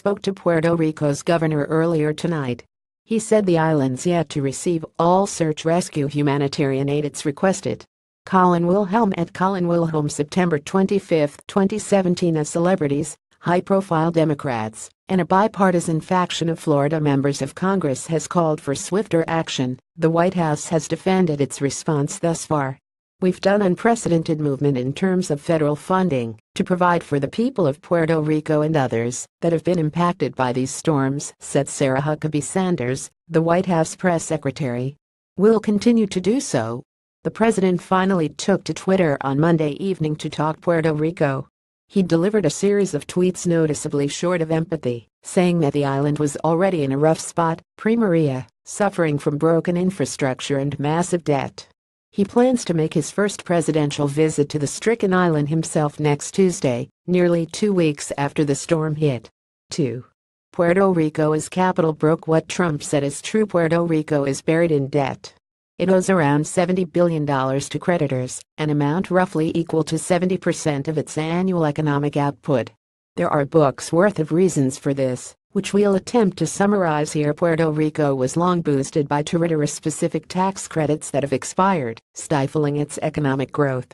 spoke to Puerto Rico's governor earlier tonight. He said the island's yet to receive all search-rescue humanitarian aid it's requested. Colin Wilhelm at Colin Wilhelm, September 25, 2017. As celebrities, high-profile Democrats, and a bipartisan faction of Florida members of Congress has called for swifter action, the White House has defended its response thus far. "We've done unprecedented movement in terms of federal funding to provide for the people of Puerto Rico and others that have been impacted by these storms," said Sarah Huckabee Sanders, the White House press secretary. "We'll continue to do so." The president finally took to Twitter on Monday evening to talk Puerto Rico. He delivered a series of tweets noticeably short of empathy, saying that the island was already in a rough spot pre-Maria, suffering from broken infrastructure and massive debt. He plans to make his first presidential visit to the stricken island himself next Tuesday, nearly 2 weeks after the storm hit. 2. Puerto Rico's capital broke what Trump said is true. Puerto Rico is buried in debt. It owes around $70 billion to creditors, an amount roughly equal to 70% of its annual economic output. There are books worth of reasons for this, which we'll attempt to summarize here. Puerto Rico was long boosted by territory-specific tax credits that have expired, stifling its economic growth.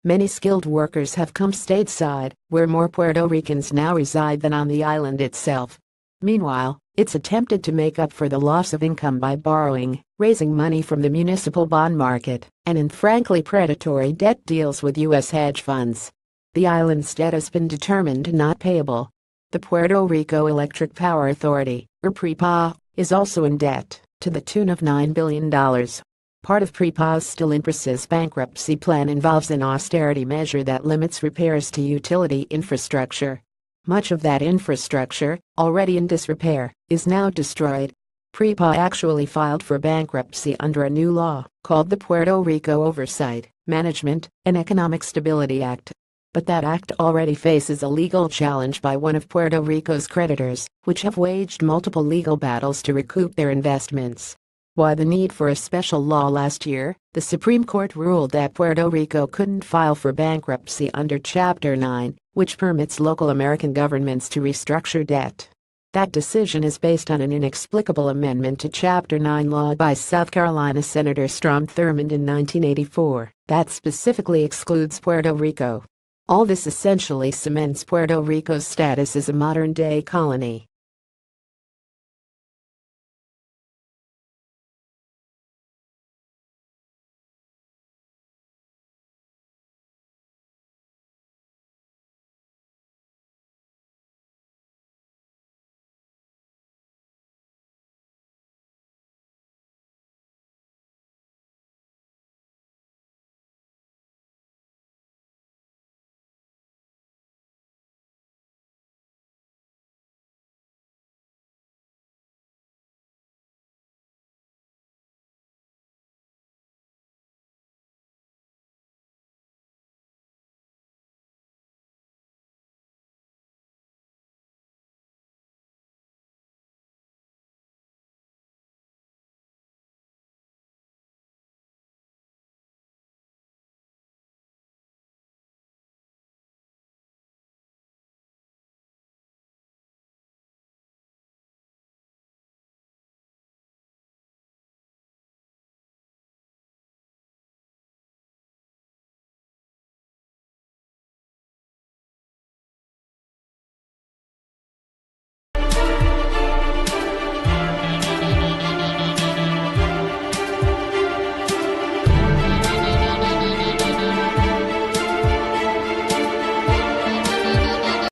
Many skilled workers have come stateside, where more Puerto Ricans now reside than on the island itself. Meanwhile, it's attempted to make up for the loss of income by borrowing, raising money from the municipal bond market, and in frankly predatory debt deals with U.S. hedge funds. The island's debt has been determined not payable. The Puerto Rico Electric Power Authority, or PREPA, is also in debt, to the tune of $9 billion. Part of PREPA's still-in-process bankruptcy plan involves an austerity measure that limits repairs to utility infrastructure. Much of that infrastructure, already in disrepair, is now destroyed. PREPA actually filed for bankruptcy under a new law called the Puerto Rico Oversight, Management, and Economic Stability Act. But that act already faces a legal challenge by one of Puerto Rico's creditors, which have waged multiple legal battles to recoup their investments. Why the need for a special law? Last year, the Supreme Court ruled that Puerto Rico couldn't file for bankruptcy under Chapter 9, which permits local American governments to restructure debt. That decision is based on an inexplicable amendment to Chapter 9 law by South Carolina Senator Strom Thurmond in 1984 that specifically excludes Puerto Rico. All this essentially cements Puerto Rico's status as a modern-day colony.